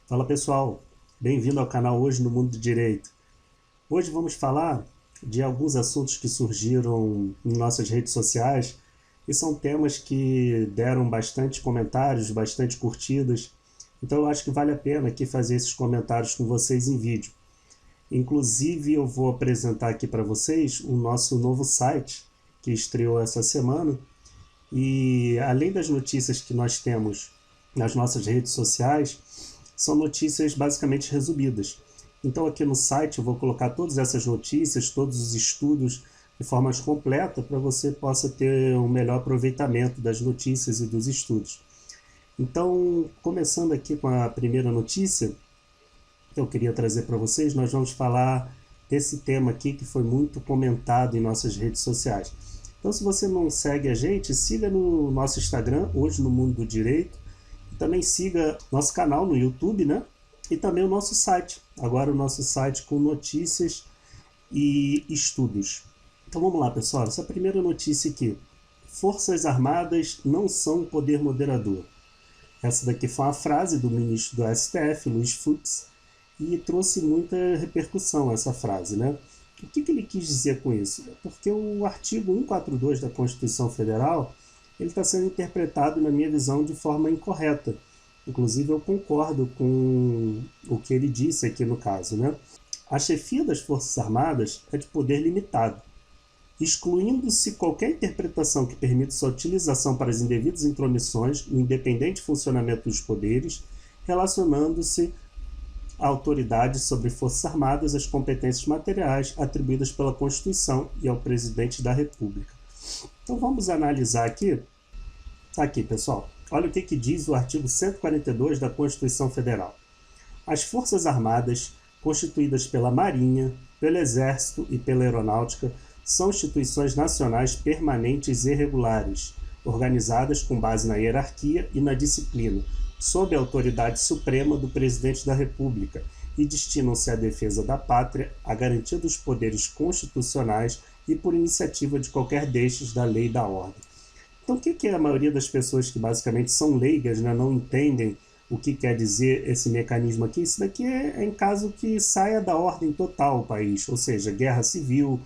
Fala pessoal, bem-vindo ao canal Hoje no Mundo do Direito. Hoje vamos falar de alguns assuntos que surgiram em nossas redes sociais e são temas que deram bastante comentários, bastante curtidas. Então eu acho que vale a pena aqui fazer esses comentários com vocês em vídeo. Inclusive eu vou apresentar aqui para vocês o nosso novo site que estreou essa semana e além das notícias que nós temos nas nossas redes sociais, são notícias basicamente resumidas. Então aqui no site eu vou colocar todas essas notícias, todos os estudos de forma completa para você possa ter um melhor aproveitamento das notícias e dos estudos. Então, começando aqui com a primeira notícia que eu queria trazer para vocês, nós vamos falar desse tema aqui que foi muito comentado em nossas redes sociais. Então, se você não segue a gente, siga no nosso Instagram, Hoje no Mundo do Direito. Também siga nosso canal no YouTube, né? E também o nosso site. Agora o nosso site com notícias e estudos. Então vamos lá, pessoal. Essa primeira notícia aqui. Forças Armadas não são poder moderador. Essa daqui foi uma frase do ministro do STF, Luiz Fux, e trouxe muita repercussão essa frase, né? O que ele quis dizer com isso? Porque o artigo 142 da Constituição Federal ele está sendo interpretado, na minha visão, de forma incorreta. Inclusive, eu concordo com o que ele disse aqui no caso, né? A chefia das Forças Armadas é de poder limitado, excluindo-se qualquer interpretação que permita sua utilização para as indevidas intromissões no independente funcionamento dos poderes, relacionando-se à autoridade sobre Forças Armadas às competências materiais atribuídas pela Constituição e ao Presidente da República. Então vamos analisar aqui. Tá aqui, pessoal. Olha o que diz o artigo 142 da Constituição Federal. As Forças Armadas, constituídas pela Marinha, pelo Exército e pela Aeronáutica, são instituições nacionais permanentes e regulares, organizadas com base na hierarquia e na disciplina, sob a autoridade suprema do Presidente da República, e destinam-se à defesa da pátria, à garantia dos poderes constitucionais e por iniciativa de qualquer destes da lei e da ordem. Então, o que a maioria das pessoas que basicamente são leigas, né, não entendem o que quer dizer esse mecanismo aqui? Isso daqui é em caso que saia da ordem total o país, ou seja, guerra civil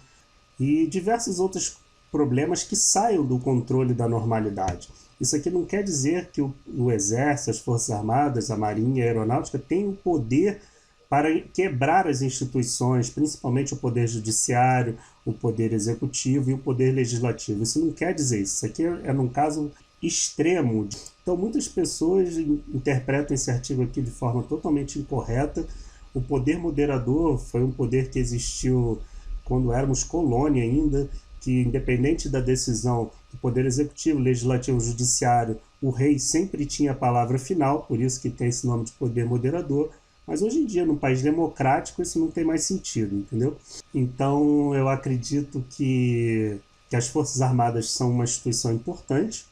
e diversos outros problemas que saiam do controle da normalidade. Isso aqui não quer dizer que o Exército, as Forças Armadas, a Marinha e a Aeronáutica têm o poder para quebrar as instituições, principalmente o Poder Judiciário, o Poder Executivo e o Poder Legislativo. Isso não quer dizer isso. Isso aqui é num caso extremo. Então, muitas pessoas interpretam esse artigo aqui de forma totalmente incorreta. O poder moderador foi um poder que existiu quando éramos colônia ainda, que independente da decisão do Poder Executivo, Legislativo, Judiciário, o rei sempre tinha a palavra final, por isso que tem esse nome de poder moderador. Mas hoje em dia, num país democrático, isso não tem mais sentido, entendeu? Então, eu acredito que as Forças Armadas são uma instituição importante,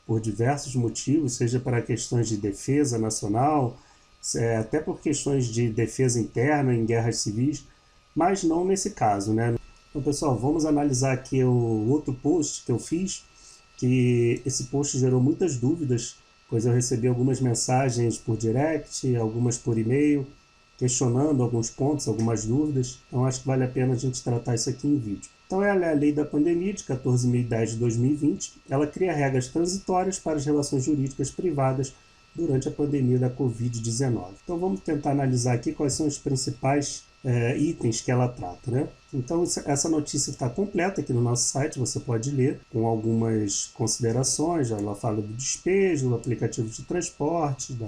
por diversos motivos, seja para questões de defesa nacional, até por questões de defesa interna em guerras civis, mas não nesse caso, né? Então, pessoal, vamos analisar aqui o outro post que eu fiz, que esse post gerou muitas dúvidas, pois eu recebi algumas mensagens por direct, algumas por e-mail, questionando alguns pontos, algumas dúvidas. Então acho que vale a pena a gente tratar isso aqui em vídeo. Então ela é a Lei da Pandemia de 14.010 de 2020. Ela cria regras transitórias para as relações jurídicas privadas durante a pandemia da Covid-19. Então vamos tentar analisar aqui quais são os principais itens que ela trata, né? Então essa notícia está completa aqui no nosso site, você pode ler com algumas considerações. Ela fala do despejo, do aplicativo de transporte,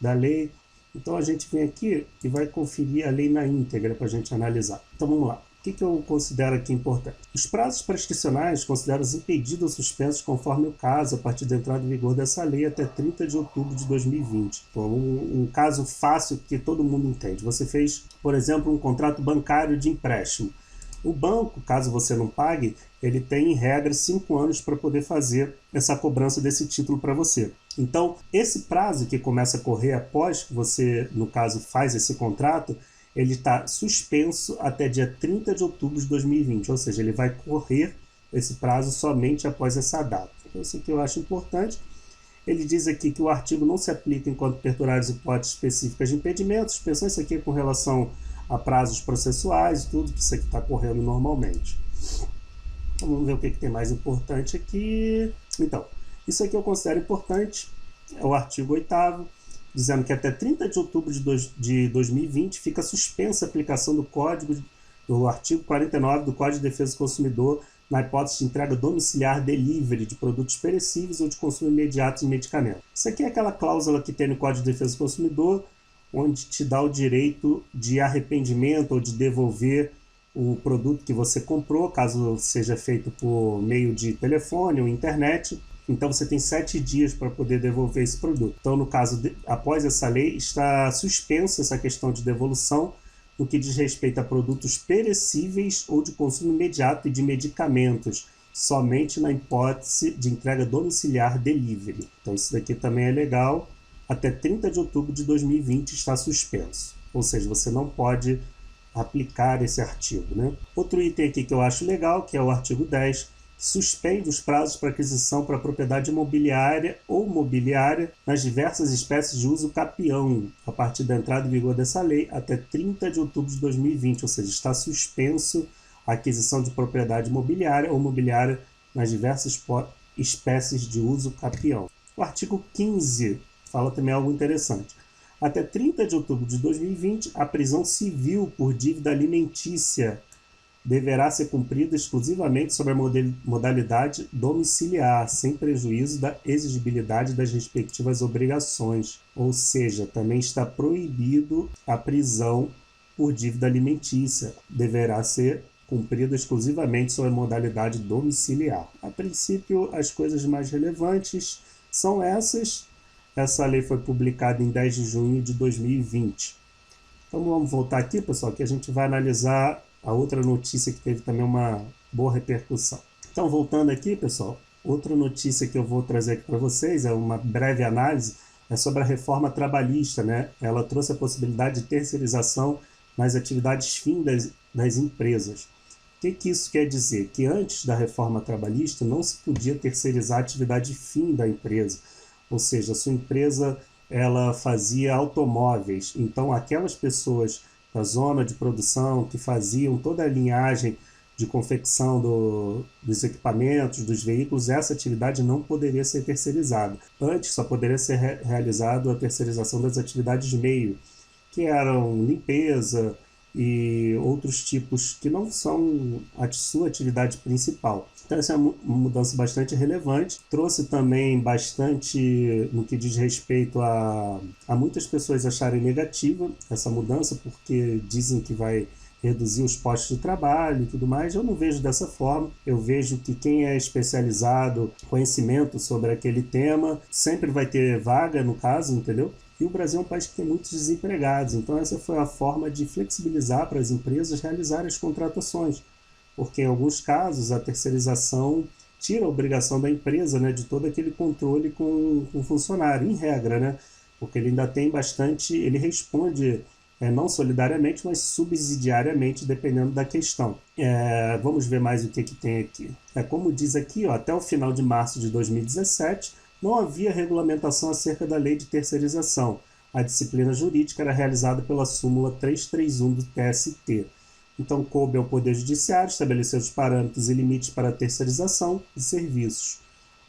da lei. Então a gente vem aqui e vai conferir a lei na íntegra para a gente analisar. Então vamos lá. O que eu considero aqui importante? Os prazos prescricionais consideram-se impedidos ou suspensos conforme o caso, a partir da entrada em vigor dessa lei até 30 de outubro de 2020. Então, um caso fácil que todo mundo entende. Você fez, por exemplo, um contrato bancário de empréstimo. O banco, caso você não pague, ele tem em regra 5 anos para poder fazer essa cobrança desse título para você. Então, esse prazo que começa a correr após que você, no caso, faz esse contrato, ele está suspenso até dia 30 de outubro de 2020, ou seja, ele vai correr esse prazo somente após essa data. Então, isso aqui eu acho importante. Ele diz aqui que o artigo não se aplica enquanto perdurárias hipóteses específicas de impedimentos. Pensou isso aqui com relação a prazos processuais e tudo, que isso aqui está correndo normalmente. Então, vamos ver o que tem mais importante aqui. Então, isso aqui eu considero importante, é o artigo 8º, dizendo que até 30 de outubro de 2020 fica suspensa a aplicação do artigo 49 do Código de Defesa do Consumidor na hipótese de entrega domiciliar delivery de produtos perecíveis ou de consumo imediato de medicamentos. Isso aqui é aquela cláusula que tem no Código de Defesa do Consumidor, onde te dá o direito de arrependimento ou de devolver o produto que você comprou, caso seja feito por meio de telefone ou internet. Então você tem 7 dias para poder devolver esse produto. Então, no caso, após essa lei, está suspensa essa questão de devolução no que diz respeito a produtos perecíveis ou de consumo imediato e de medicamentos, somente na hipótese de entrega domiciliar delivery. Então isso daqui também é legal. Até 30 de outubro de 2020 está suspenso. Ou seja, você não pode aplicar esse artigo, né? Outro item aqui que eu acho legal, que é o artigo 10, suspende os prazos para aquisição para propriedade imobiliária ou mobiliária nas diversas espécies de uso capião, a partir da entrada em vigor dessa lei, até 30 de outubro de 2020, ou seja, está suspenso a aquisição de propriedade imobiliária ou mobiliária nas diversas espécies de uso capião. O artigo 15 fala também algo interessante. Até 30 de outubro de 2020, a prisão civil por dívida alimentícia deverá ser cumprida exclusivamente sob a modalidade domiciliar, sem prejuízo da exigibilidade das respectivas obrigações. Ou seja, também está proibido a prisão por dívida alimentícia. Deverá ser cumprida exclusivamente sob a modalidade domiciliar. A princípio, as coisas mais relevantes são essas. Essa lei foi publicada em 10 de junho de 2020. Então vamos voltar aqui, pessoal, que a gente vai analisar a outra notícia que teve também uma boa repercussão. Então, voltando aqui, pessoal, outra notícia que eu vou trazer aqui para vocês, é uma breve análise, é sobre a reforma trabalhista, né? Ela trouxe a possibilidade de terceirização nas atividades fim das empresas. O que isso quer dizer? Que antes da reforma trabalhista não se podia terceirizar a atividade fim da empresa, ou seja, a sua empresa ela fazia automóveis, então aquelas pessoas da zona de produção que faziam toda a linhagem de confecção dos equipamentos, dos veículos, essa atividade não poderia ser terceirizada. Antes só poderia ser realizada a terceirização das atividades meio, que eram limpeza e outros tipos que não são a sua atividade principal. Então essa é uma mudança bastante relevante. Trouxe também bastante no que diz respeito a muitas pessoas acharem negativa essa mudança, porque dizem que vai reduzir os postos de trabalho e tudo mais. Eu não vejo dessa forma. Eu vejo que quem é especializado, conhecimento sobre aquele tema, sempre vai ter vaga no caso, entendeu? E o Brasil é um país que tem muitos desempregados, então essa foi a forma de flexibilizar para as empresas realizarem as contratações, porque em alguns casos a terceirização tira a obrigação da empresa, né, de todo aquele controle com o funcionário, em regra, né, porque ele ainda tem bastante, ele responde não solidariamente, mas subsidiariamente, dependendo da questão. Vamos ver mais o que tem aqui. Como diz aqui, até o final de março de 2017, não havia regulamentação acerca da lei de terceirização. A disciplina jurídica era realizada pela súmula 331 do TST. Então, coube ao Poder Judiciário estabelecer os parâmetros e limites para a terceirização de serviços.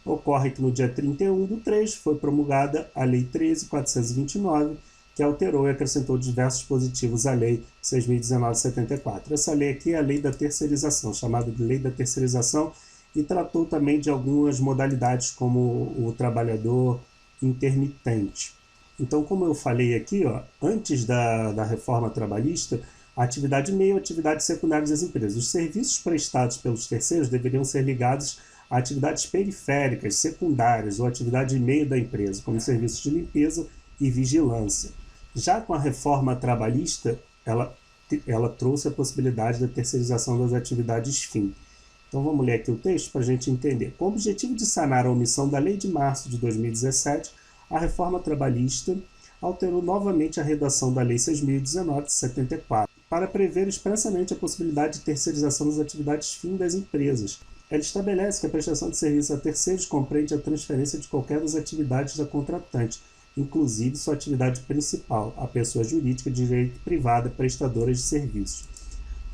Ocorre que no dia 31/3 foi promulgada a Lei 13.429, que alterou e acrescentou diversos dispositivos à Lei 6.019/74. Essa lei aqui é a Lei da Terceirização, chamada de Lei da Terceirização, e tratou também de algumas modalidades, como o trabalhador intermitente. Então, como eu falei aqui, antes da reforma trabalhista, a atividade meio e a atividade secundária das empresas. Os serviços prestados pelos terceiros deveriam ser ligados a atividades periféricas, secundárias ou atividade meio da empresa, como serviços de limpeza e vigilância. Já com a reforma trabalhista, ela trouxe a possibilidade da terceirização das atividades fim. Então vamos ler aqui o texto para a gente entender. Com o objetivo de sanar a omissão da Lei de março de 2017, a reforma trabalhista alterou novamente a redação da Lei 6.019/74 para prever expressamente a possibilidade de terceirização das atividades fim das empresas. Ela estabelece que a prestação de serviço a terceiros compreende a transferência de qualquer das atividades da contratante, inclusive sua atividade principal, a pessoa jurídica de direito privado prestadora de serviços.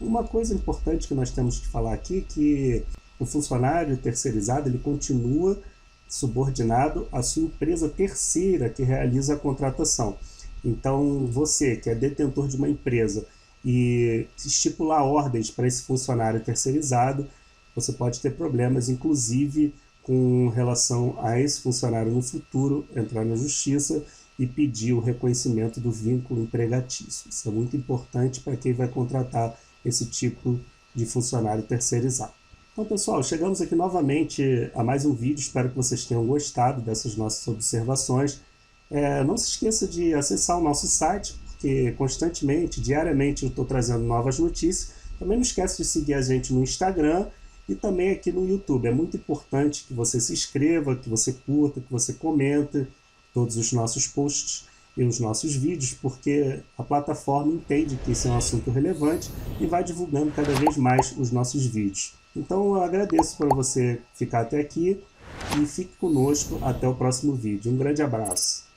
Uma coisa importante que nós temos que falar aqui é que o funcionário terceirizado ele continua subordinado à sua empresa terceira que realiza a contratação. Então, você que é detentor de uma empresa e estipular ordens para esse funcionário terceirizado, você pode ter problemas, inclusive com relação a esse funcionário no futuro entrar na justiça e pedir o reconhecimento do vínculo empregatício. Isso é muito importante para quem vai contratar esse tipo de funcionário terceirizado. Então, pessoal, chegamos aqui novamente a mais um vídeo. Espero que vocês tenham gostado dessas nossas observações. Não se esqueça de acessar o nosso site, porque constantemente, diariamente, eu estou trazendo novas notícias. Também não esquece de seguir a gente no Instagram e também aqui no YouTube. É muito importante que você se inscreva, que você curta, que você comente todos os nossos posts e os nossos vídeos, porque a plataforma entende que isso é um assunto relevante e vai divulgando cada vez mais os nossos vídeos. Então eu agradeço por você ficar até aqui e fique conosco até o próximo vídeo. Um grande abraço.